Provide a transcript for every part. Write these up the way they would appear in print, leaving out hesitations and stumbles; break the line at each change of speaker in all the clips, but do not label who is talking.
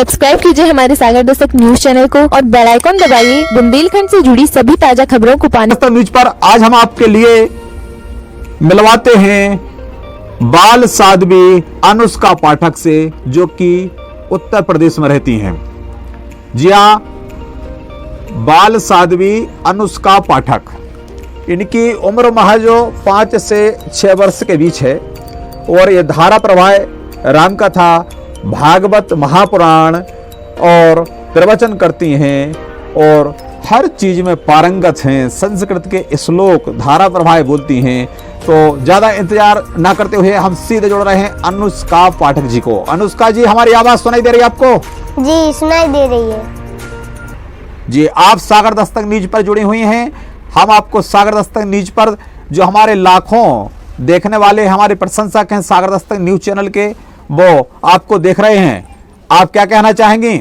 Subscribe कीजिए हमारे सागर Dastak news channel को और बेल आइकॉन दबाइए बुंदेलखंड से जुड़ी सभी ताजा खबरों को पाने।
दस्तक न्यूज पर आज हम आपके लिए मिलवाते हैं बाल साध्वी अनुष्का पाठक से, जो कि उत्तर प्रदेश में रहती हैं। जी हाँ, बाल साध्वी अनुष्का पाठक, इनकी उम्र महज 5 से 6 वर्ष के बीच है और ये धारा प्रवाह, रामकथा, भागवत, महापुराण और प्रवचन करती हैं और हर चीज में पारंगत हैं। संस्कृत के श्लोक, धारा प्रवाह बोलती हैं। तो ज्यादा इंतजार ना करते हुए हम सीधे जोड़ रहे हैं अनुष्का पाठक जी को। अनुष्का जी, हमारी आवाज सुनाई दे रही है आपको?
जी, सुनाई दे रही है।
जी, आप सागर दस्तक न्यूज पर जुड़ी हुई हैं। हम आपको सागर दस्तक न्यूज पर, जो हमारे लाखों देखने वाले हमारे प्रशंसक हैं सागर दस्तक न्यूज चैनल के, वो आपको देख रहे हैं। आप क्या कहना चाहेंगी?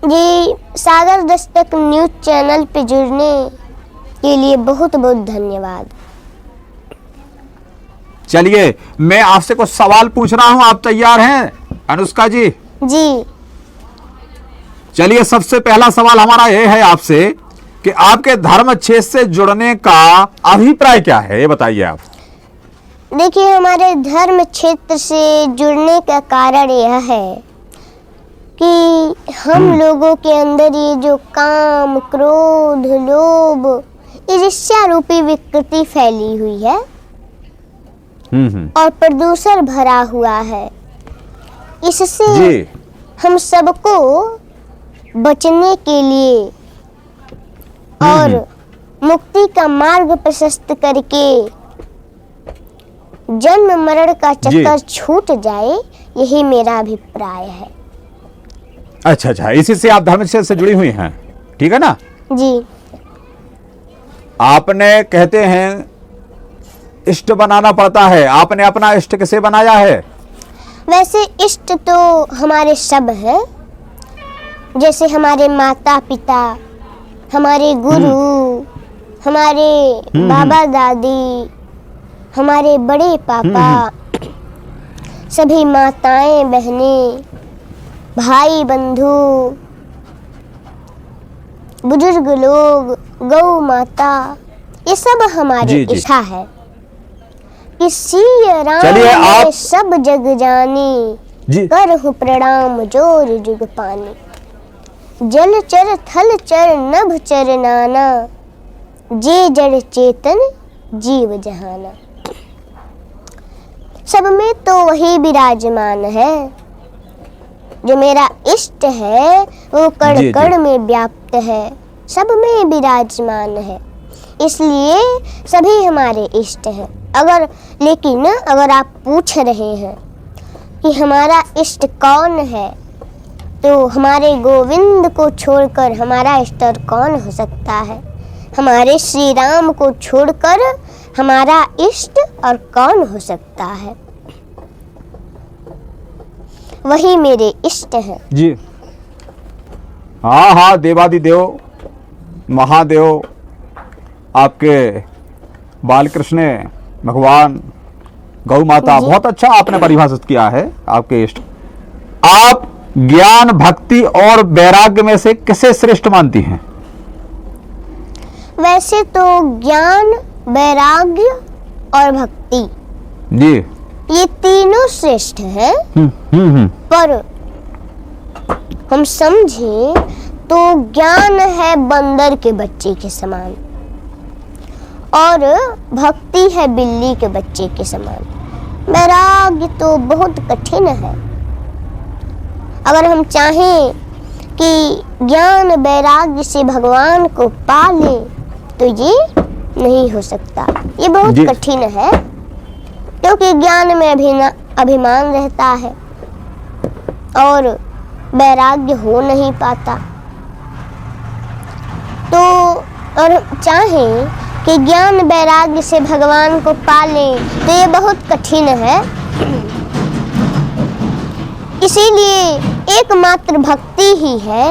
जी, सागर दस्तक न्यूज चैनल पे जुड़ने के लिए बहुत बहुत धन्यवाद।
चलिए, मैं आपसे कुछ सवाल पूछ रहा हूं, आप तैयार हैं अनुष्का जी?
जी।
चलिए, सबसे पहला सवाल हमारा यह है आपसे कि आपके धर्म क्षेत्र से जुड़ने का अभिप्राय क्या है, ये बताइए आप।
देखिए, हमारे धर्म क्षेत्र से जुड़ने का कारण यह है कि हम लोगों के अंदर ये जो काम, क्रोध, लोभ, ईर्ष्या रूपी विकृति फैली हुई है और प्रदूषण भरा हुआ है, इससे हम सबको बचने के लिए और मुक्ति का मार्ग प्रशस्त करके जन्म मरण का चक्कर छूट जाए, यही मेरा अभिप्राय है।
अच्छा, इसी से आप धर्म क्षेत्र से जुड़ी हुई हैं, ठीक है ना?
जी।
आपने, कहते हैं, इष्ट बनाना पड़ता है। आपने अपना इष्ट किसे बनाया है?
वैसे इष्ट तो हमारे सब हैं, जैसे हमारे माता पिता, हमारे गुरु, हमारे बाबा दादी, हमारे बड़े पापा, सभी माताएं बहनें, भाई बंधु, बुजुर्ग लोग, गौ माता, ये सब हमारी इच्छा है कि सिय राम ने सब जग जानी, करहु प्रणाम जोर जुग पानी। जल चर थल चर नभ चर नाना, जे जड़ चेतन जीव जहाना। सब में तो वही विराजमान है, जो मेरा इष्ट है वो कण कण में व्याप्त है, सब में विराजमान है, इसलिए सभी हमारे इष्ट हैं। लेकिन अगर आप पूछ रहे हैं कि हमारा इष्ट कौन है, तो हमारे गोविंद को छोड़कर हमारा इष्ट और कौन हो सकता है? हमारे श्री राम को छोड़कर हमारा इष्ट और कौन हो सकता है? वही मेरे इष्ट हैं।
जी हाँ, देवादिदेव महादेव, आपके बालकृष्ण भगवान, गौ माता, बहुत अच्छा आपने परिभाषित किया है आपके इष्ट। आप ज्ञान, भक्ति और वैराग्य में से किसे श्रेष्ठ मानती हैं?
वैसे तो ज्ञान, वैराग्य और भक्ति,
जी,
ये तीनों श्रेष्ठ हैं। पर हम समझें तो ज्ञान है बंदर के बच्चे के समान और भक्ति है बिल्ली के बच्चे के समान। वैराग्य तो बहुत कठिन है। अगर हम चाहें कि ज्ञान वैराग्य से भगवान को पा लें, तो ये नहीं हो सकता, ये बहुत कठिन है, क्योंकि ज्ञान में अभिमान रहता है और वैराग्य हो नहीं पाता। तो और चाहें कि ज्ञान वैराग्य से भगवान को पा लें, तो ये बहुत कठिन है। इसीलिए एकमात्र भक्ति ही है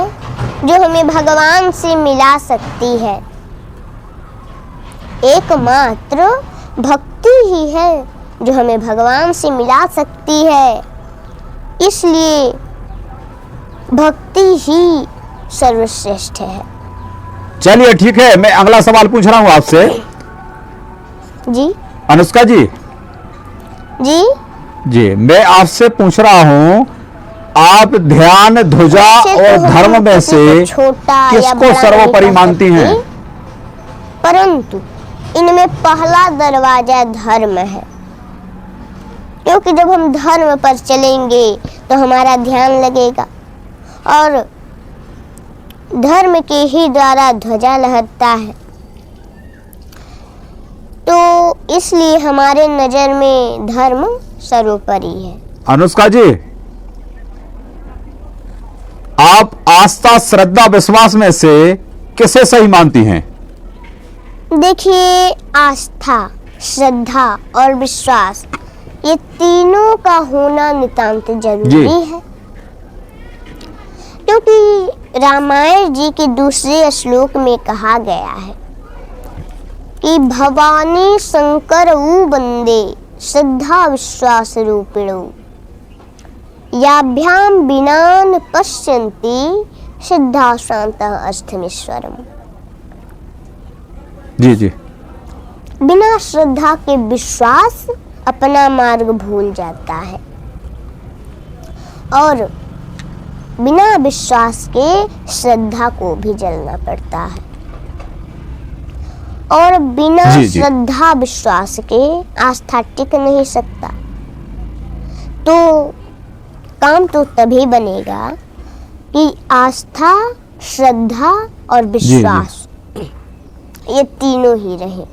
जो हमें भगवान से मिला सकती है। एकमात्र भक्ति ही है जो हमें भगवान से मिला सकती है। इसलिए भक्ति ही सर्वश्रेष्ठ है।
चलिए ठीक है, मैं अगला सवाल पूछ रहा हूं आपसे।
जी
अनुष्का जी,
जी
जी मैं आपसे पूछ रहा हूं, आप ध्यान, ध्वजा
वैसे तो
और
हम
धर्म में
किसी
से
को छोटा या
किसको
बड़ा नहीं
सर्वोपरि
कह
मानती
सकते,
हैं?
परंतु इनमें पहला दरवाजा धर्म है, क्योंकि जब हम धर्म पर चलेंगे तो हमारा ध्यान लगेगा और धर्म के ही द्वारा ध्वजा लहरता है। तो इसलिए हमारे नजर में धर्म सर्वोपरि है।
अनुष्का जी, आप आस्था, श्रद्धा, विश्वास में से किसे सही मानती हैं?
देखिए, आस्था, श्रद्धा और विश्वास ये तीनों का होना नितांत जरूरी है, क्योंकि रामायण जी के दूसरे श्लोक में कहा गया है कि भवानी शंकर वंदे श्रद्धा विश्वास रूपिणो याभ्याम बिनान पश्यन्ति सिद्धा शांतः अस्थमीश्वरम।
जी जी।
बिना श्रद्धा के विश्वास अपना मार्ग भूल जाता है और बिना विश्वास के श्रद्धा को भी जलना पड़ता है और बिना
जी, जी।
श्रद्धा विश्वास के आस्था टिक नहीं सकता। तो काम तो तभी बनेगा कि आस्था, श्रद्धा और विश्वास ये तीनों ही रहे।